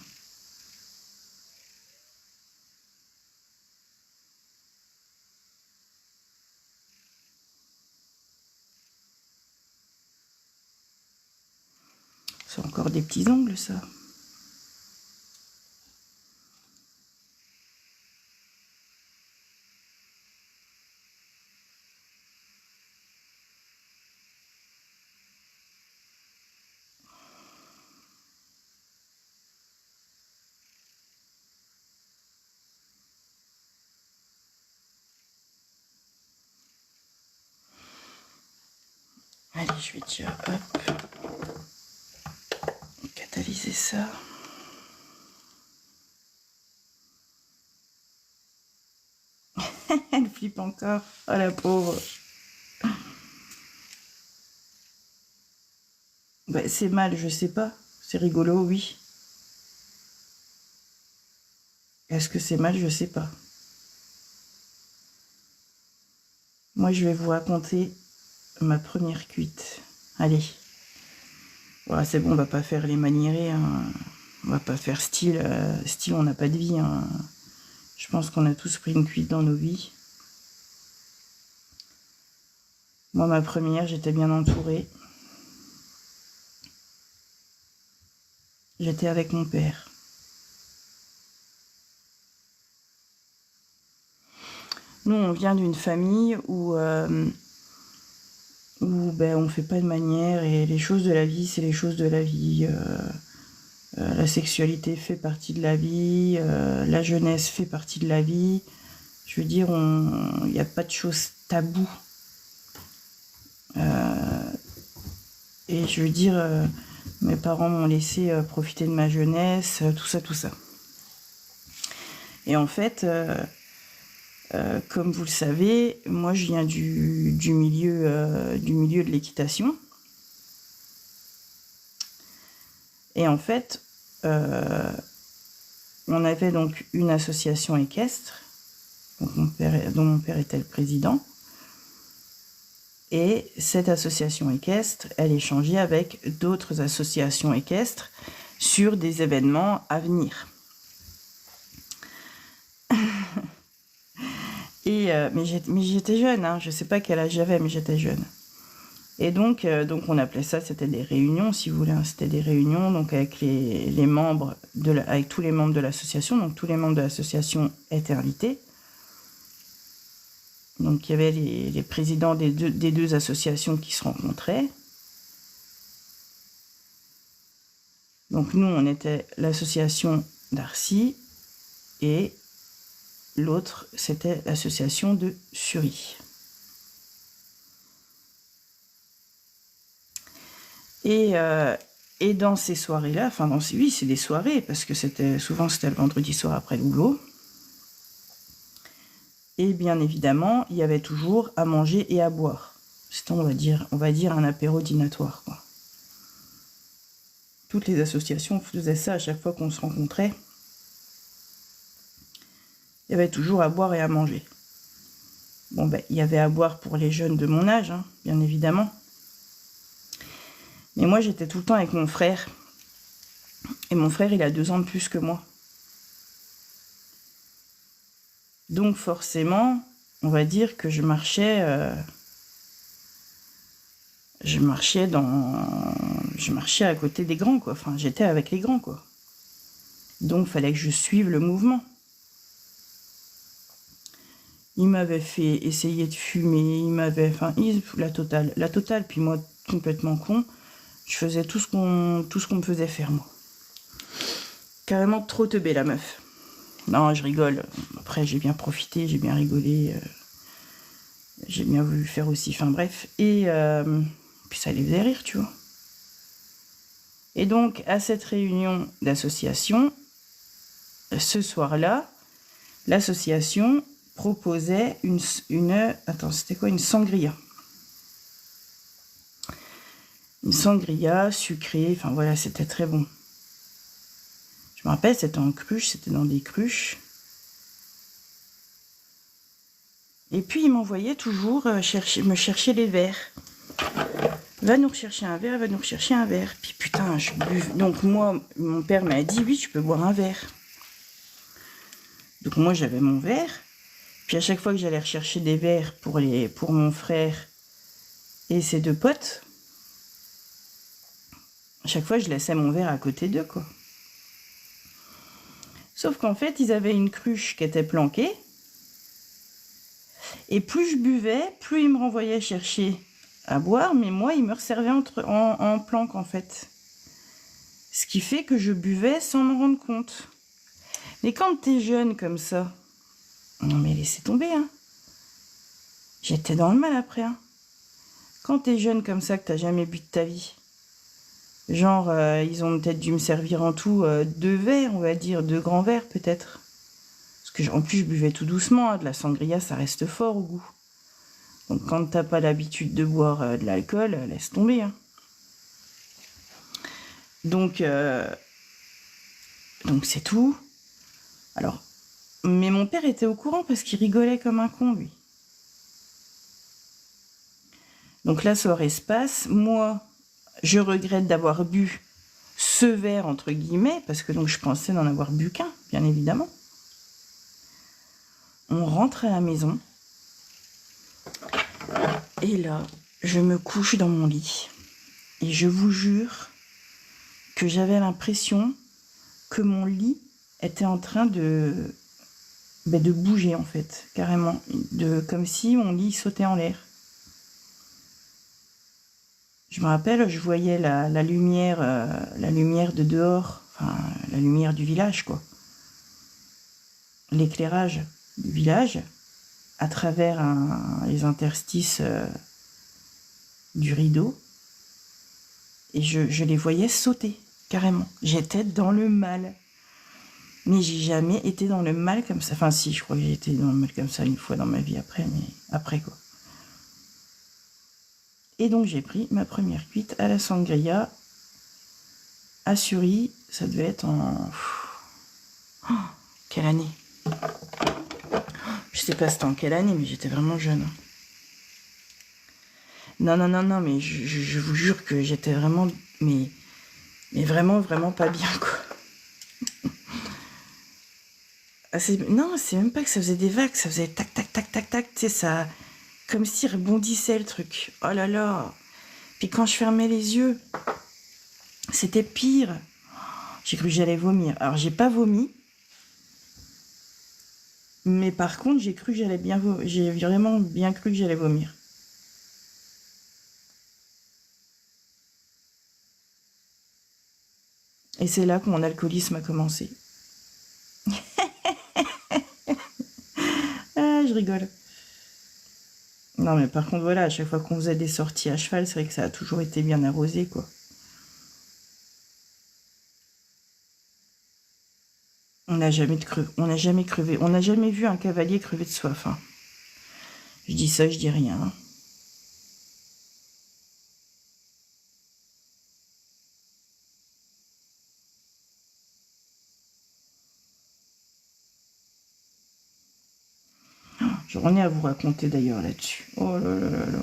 C'est encore des petits ongles, ça. Allez, je vais déjà, hop, catalyser ça. Elle flippe encore. Oh la pauvre. Bah, c'est mal, je sais pas. C'est rigolo, oui. Est-ce que c'est mal, je sais pas. Moi, je vais vous raconter ma première cuite. Allez. Voilà, c'est bon, on va pas faire les maniérés. Hein. On va pas faire style. Style, on n'a pas de vie. Hein. Je pense qu'on a tous pris une cuite dans nos vies. Moi, ma première, j'étais bien entourée. J'étais avec mon père. Nous, on vient d'une famille où ben, on fait pas de manière et les choses de la vie, c'est les choses de la vie. La sexualité fait partie de la vie, la jeunesse fait partie de la vie. Je veux dire, il n'y a pas de choses taboues. Et je veux dire, mes parents m'ont laissé profiter de ma jeunesse, tout ça, tout ça. Et en fait, comme vous le savez, moi je viens du milieu de l'équitation. Et en fait, on avait donc une association équestre, dont mon père était le président. Et cette association équestre, elle échangeait avec d'autres associations équestres sur des événements à venir. Mais j'étais jeune, hein, je ne sais pas quel âge j'avais, mais j'étais jeune. Et donc on appelait ça, c'était des réunions, si vous voulez, hein, c'était des réunions donc avec les membres avec tous les membres de l'association, donc tous les membres de l'association étaient invités. Donc il y avait les présidents des deux associations qui se rencontraient. Donc nous, on était l'association d'Arcy et l'autre, c'était l'association de Sury. Et dans ces soirées-là, enfin oui, c'est des soirées, parce que souvent c'était le vendredi soir après le boulot. Et bien évidemment, il y avait toujours à manger et à boire. C'était, on va dire un apéro dînatoire, quoi. Toutes les associations faisaient ça à chaque fois qu'on se rencontrait. Il y avait toujours à boire et à manger. Bon, ben, il y avait à boire pour les jeunes de mon âge, hein, bien évidemment. Mais moi, j'étais tout le temps avec mon frère. Et mon frère, il a 2 ans de plus que moi. Donc forcément, on va dire que je marchais à côté des grands, quoi. Enfin, j'étais avec les grands, quoi. Donc, fallait que je suive le mouvement. Il m'avait fait essayer de fumer, la totale. Puis moi, complètement con, je faisais tout ce qu'on me faisait faire, moi. Carrément trop teubée, la meuf. Non, je rigole. Après, j'ai bien profité, j'ai bien rigolé. J'ai bien voulu faire aussi, enfin bref. Et puis ça les faisait rire, tu vois. Et donc, à cette réunion d'association, ce soir-là, l'association proposait une sangria. Une sangria sucrée, enfin voilà, c'était très bon. Je me rappelle, c'était en cruche, c'était dans des cruches. Et puis, il m'envoyait toujours me chercher les verres. Va nous rechercher un verre, va nous rechercher un verre. Puis putain, je buve. Donc moi, mon père m'a dit, oui, tu peux boire un verre. Donc moi, j'avais mon verre. Puis à chaque fois que j'allais rechercher des verres pour mon frère et ses deux potes, à chaque fois, je laissais mon verre à côté d'eux, quoi. Sauf qu'en fait, ils avaient une cruche qui était planquée. Et plus je buvais, plus ils me renvoyaient chercher à boire, mais moi, ils me resservaient en planque, en fait. Ce qui fait que je buvais sans m'en rendre compte. Mais quand t'es jeune comme ça, non mais laissez tomber, hein. J'étais dans le mal après, hein. Quand t'es jeune comme ça, que t'as jamais bu de ta vie, genre, ils ont peut-être dû me servir en tout 2 verres, on va dire, 2 grands verres peut-être. Parce que en plus, je buvais tout doucement, hein. De la sangria, ça reste fort au goût. Donc quand t'as pas l'habitude de boire de l'alcool, laisse tomber, hein. Donc c'est tout. Alors, mais mon père était au courant parce qu'il rigolait comme un con, lui. Donc la soirée se passe. Moi, je regrette d'avoir bu ce verre, entre guillemets, parce que donc je pensais n'en avoir bu qu'un, bien évidemment. On rentre à la maison. Et là, je me couche dans mon lit. Et je vous jure que j'avais l'impression que mon lit était en train de bouger, en fait, carrément. Comme si mon lit sautait en l'air. Je me rappelle, je voyais la lumière de dehors, enfin, la lumière du village, quoi. L'éclairage du village à travers les interstices du rideau. Et je les voyais sauter, carrément. J'étais dans le mal. Mais j'ai jamais été dans le mal comme ça. Enfin, si, je crois que j'ai été dans le mal comme ça une fois dans ma vie après, mais après, quoi. Et donc, j'ai pris ma première cuite à la sangria à Sury. Ça devait être en... Oh, quelle année? Je sais pas c'était en quelle année, mais j'étais vraiment jeune. Non, mais je vous jure que j'étais vraiment... Mais vraiment pas bien, quoi. Ah, non, c'est même pas que ça faisait des vagues, ça faisait tac, tac, tac, tac, tac, tu sais, ça... Comme si rebondissait le truc. Oh là là. Puis quand je fermais les yeux, c'était pire. J'ai cru que j'allais vomir. Alors, j'ai pas vomi. Mais par contre, j'ai cru que j'allais bien vomir. J'ai vraiment bien cru que j'allais vomir. Et c'est là que mon alcoolisme a commencé. Ah, je rigole. Non, mais par contre, voilà, à chaque fois qu'on faisait des sorties à cheval, c'est vrai que ça a toujours été bien arrosé, quoi. On n'a jamais crevé. On n'a jamais vu un cavalier crever de soif, hein. Je dis ça, je dis rien, hein. J'en ai à vous raconter d'ailleurs là-dessus. Oh là là là là.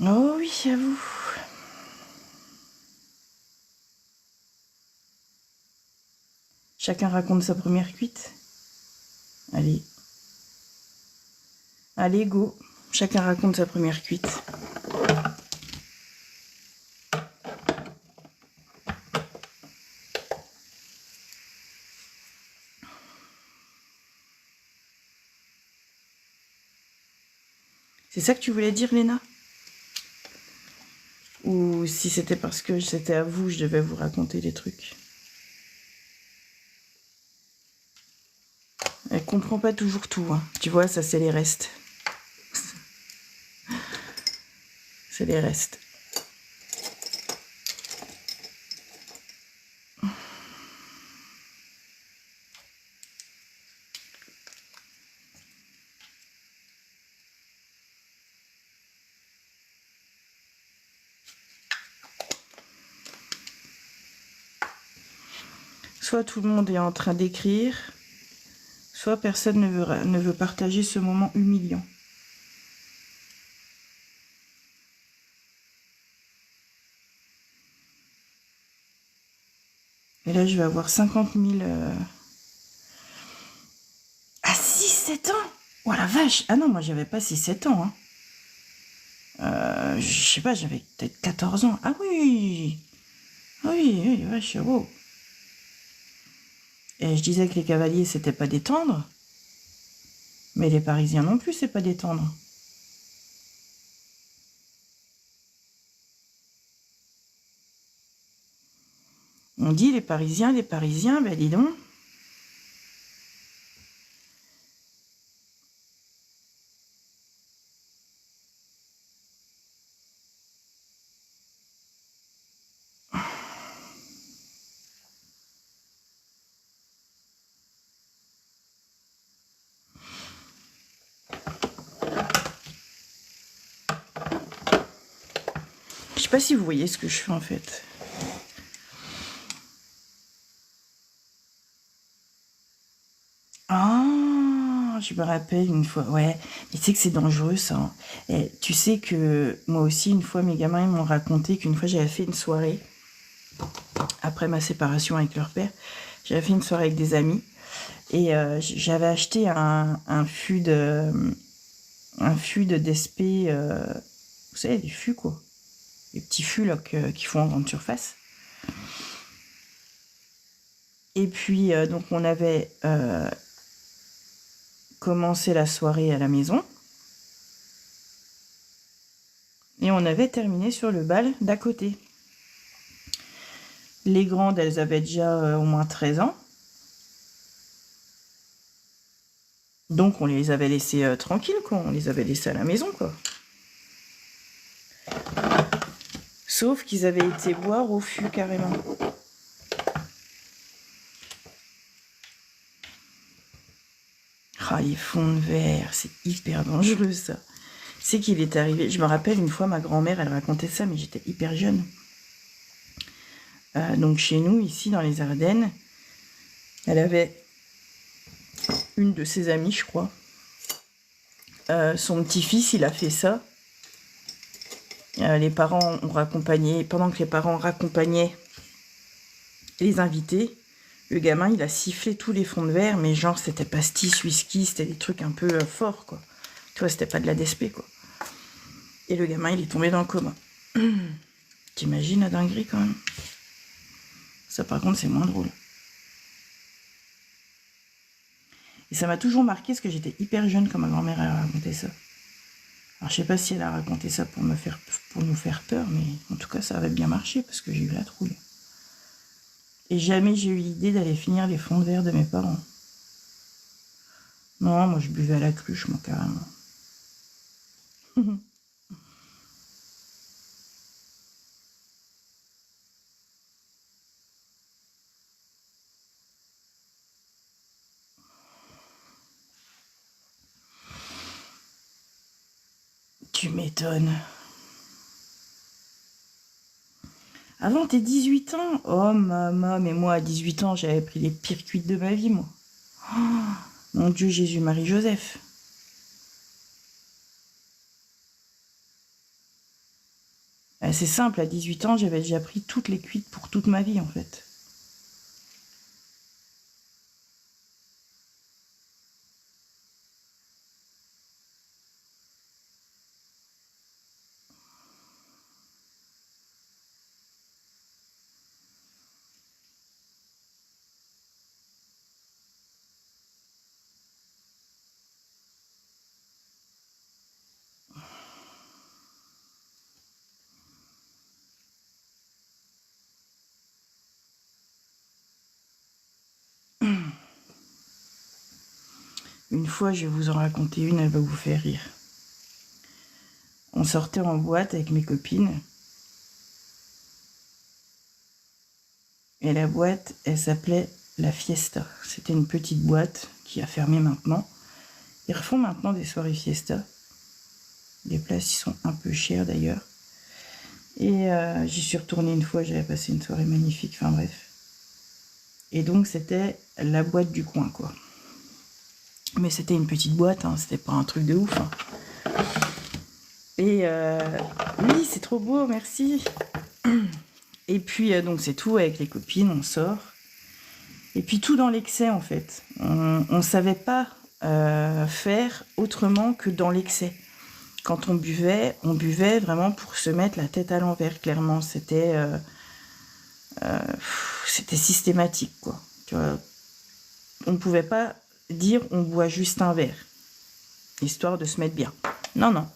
Oh oui, à vous. Chacun raconte sa première cuite. Allez. Allez, go. Chacun raconte sa première cuite. C'est ça que tu voulais dire, Léna? Ou si c'était parce que c'était à vous, je devais vous raconter des trucs. Elle comprend pas toujours tout, hein. Tu vois, ça c'est les restes. C'est les restes. Soit tout le monde est en train d'écrire, soit personne ne veut partager ce moment humiliant. Et là, je vais avoir 50 000... Ah, 6-7 ans. Oh la vache. Ah non, moi, j'avais pas 6-7 ans. Hein. Je sais pas, j'avais peut-être 14 ans. Ah oui. Ah oui, oui, vache, wow. Et je disais que les cavaliers, c'était pas des tendres. Mais les Parisiens non plus, c'est pas des tendres. On dit les Parisiens, ben dis donc. Je sais pas si vous voyez ce que je fais en fait. Ah, je me rappelle une fois, ouais, mais tu sais que c'est dangereux ça. Hein. Et tu sais que moi aussi, une fois, mes gamins ils m'ont raconté qu'une fois j'avais fait une soirée, après ma séparation avec leur père, j'avais fait une soirée avec des amis, et j'avais acheté un fût d'espé, vous savez, du fût quoi, les petits fûts là qui font en grande surface. Et puis, donc on avait commencé la soirée à la maison. Et on avait terminé sur le bal d'à côté. Les grandes, elles avaient déjà au moins 13 ans. Donc on les avait laissées tranquilles, quoi. On les avait laissées à la maison, quoi. Sauf qu'ils avaient été boire au fût, carrément. Ah, les fonds de verre, c'est hyper dangereux, ça. C'est qu'il est arrivé... Je me rappelle, une fois, ma grand-mère, elle racontait ça, mais j'étais hyper jeune. Donc chez nous, ici, dans les Ardennes, elle avait une de ses amies, je crois. Son petit-fils, il a fait ça. Les parents ont raccompagné, pendant que les parents raccompagnaient les invités, le gamin, il a sifflé tous les fonds de verre, mais genre, c'était pastis, whisky, c'était des trucs un peu forts, quoi. Tu vois, c'était pas de la DSP, quoi. Et le gamin, il est tombé dans le coma. T'imagines la dinguerie, quand même. Ça, par contre, c'est moins drôle. Et ça m'a toujours marqué, parce que j'étais hyper jeune quand ma grand-mère a raconté ça. Alors, je sais pas si elle a raconté ça pour nous faire peur, mais en tout cas, ça avait bien marché, parce que j'ai eu la trouille. Et jamais j'ai eu l'idée d'aller finir les fonds de verre de mes parents. Non, moi, je buvais à la cruche, moi, carrément. Tu m'étonnes. Avant tes 18 ans? Oh, maman, mais moi, à 18 ans, j'avais pris les pires cuites de ma vie, moi. Oh, mon Dieu, Jésus, Marie, Joseph. C'est simple, à 18 ans, j'avais déjà pris toutes les cuites pour toute ma vie, en fait. Une fois, je vais vous en raconter une, elle va vous faire rire. On sortait en boîte avec mes copines. Et la boîte, elle s'appelait La Fiesta. C'était une petite boîte qui a fermé maintenant. Ils refont maintenant des soirées Fiesta. Les places, ils sont un peu chers d'ailleurs. Et j'y suis retournée une fois, j'avais passé une soirée magnifique, enfin bref. Et donc, c'était la boîte du coin, quoi. Mais c'était une petite boîte, hein, c'était pas un truc de ouf. Hein. Et oui, c'est trop beau, merci. Et puis, donc, c'est tout avec les copines, on sort. Et puis, tout dans l'excès, en fait. On savait pas faire autrement que dans l'excès. Quand on buvait vraiment pour se mettre la tête à l'envers, clairement. C'était systématique, quoi. Tu vois, on ne pouvait pas dire on boit juste un verre, histoire de se mettre bien. Non, non.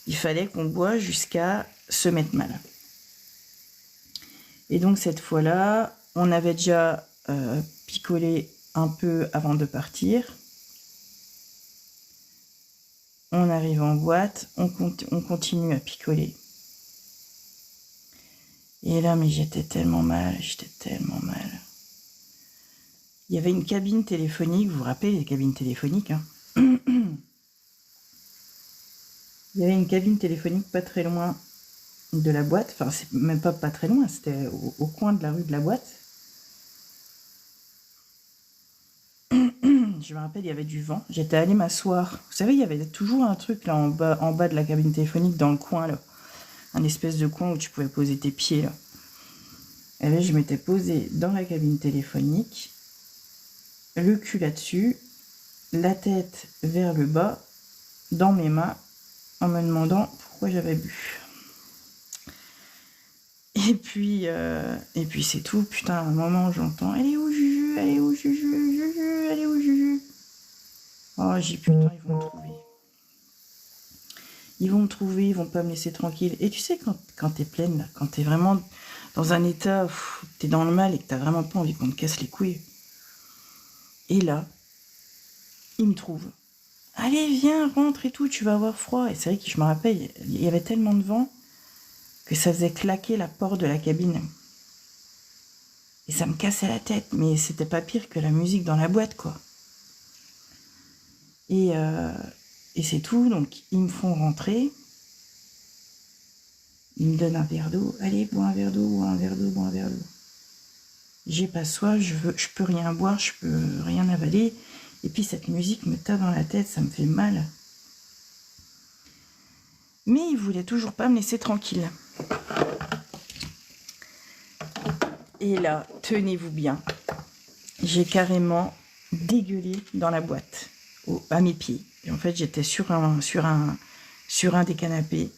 Il fallait qu'on boive jusqu'à se mettre mal. Et donc, cette fois-là, on avait déjà picolé un peu avant de partir. On arrive en boîte, on continue à picoler. Et là, mais j'étais tellement mal. Il y avait une cabine téléphonique, vous vous rappelez les cabines téléphoniques, hein. Il y avait une cabine téléphonique pas très loin de la boîte, enfin c'est même pas très loin, c'était au coin de la rue de la boîte. Je me rappelle, il y avait du vent, j'étais allée m'asseoir. Vous savez, il y avait toujours un truc là en bas de la cabine téléphonique, dans le coin là, un espèce de coin où tu pouvais poser tes pieds là. Et là, je m'étais posée dans la cabine téléphonique, le cul là-dessus, la tête vers le bas, dans mes mains, en me demandant pourquoi j'avais bu. Et puis c'est tout. Putain, à un moment, j'entends « Elle est où, Juju ? Elle est où, Juju ? Juju, elle est où, Juju ?» Oh, j'ai putain, ils vont me trouver. Ils vont me trouver, ils vont pas me laisser tranquille. Et tu sais, quand t'es pleine, là, quand t'es vraiment dans un état où t'es dans le mal et que t'as vraiment pas envie qu'on te casse les couilles. Et là, ils me trouvent. Allez, viens, rentre et tout, tu vas avoir froid. Et c'est vrai que je me rappelle, il y avait tellement de vent que ça faisait claquer la porte de la cabine. Et ça me cassait la tête, mais c'était pas pire que la musique dans la boîte, quoi. Et c'est tout, donc ils me font rentrer. Ils me donnent un verre d'eau. Allez, bois un verre d'eau, bois un verre d'eau, bois un verre d'eau. J'ai pas soif, je peux rien boire, je peux rien avaler. Et puis cette musique me tape dans la tête, ça me fait mal. Mais ils voulaient toujours pas me laisser tranquille. Et là, tenez-vous bien, j'ai carrément dégueulé dans la boîte, à mes pieds. Et en fait, j'étais sur un des canapés.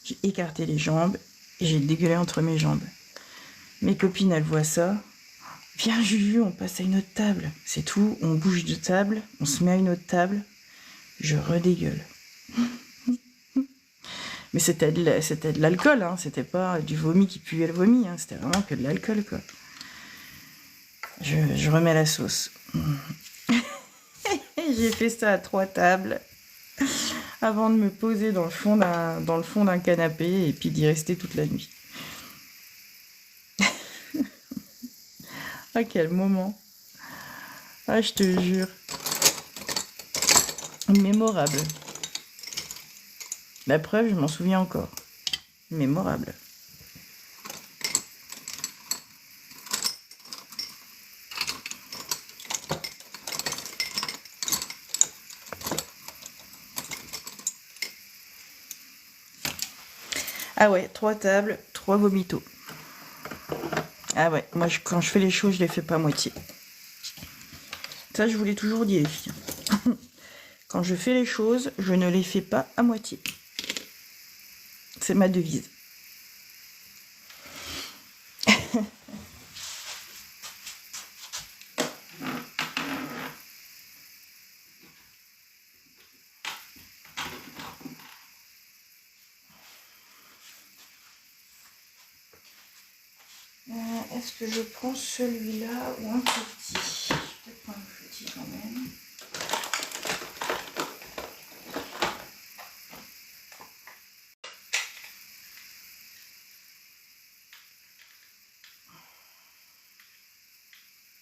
J'ai écarté les jambes et j'ai dégueulé entre mes jambes. Mes copines, elles voient ça. Viens, Juju, on passe à une autre table. C'est tout, on bouge de table, on se met à une autre table. Je redégueule. Mais c'était de l'alcool, hein. C'était pas du vomi qui puait le vomi, hein. C'était vraiment que de l'alcool, quoi. Je remets la sauce. J'ai fait ça à 3 tables avant de me poser dans le fond d'un canapé et puis d'y rester toute la nuit. Ah, quel moment. Ah, je te jure. Mémorable. La preuve, je m'en souviens encore. Mémorable. Ah ouais, 3 tables, 3 vomitos. Ah ouais, moi quand je fais les choses, je les fais pas à moitié. Ça, je vous l'ai toujours dit, les filles. Quand je fais les choses, je ne les fais pas à moitié. C'est ma devise. Est-ce que je prends celui-là ou un petit ? Je vais peut-être prendre un petit quand même.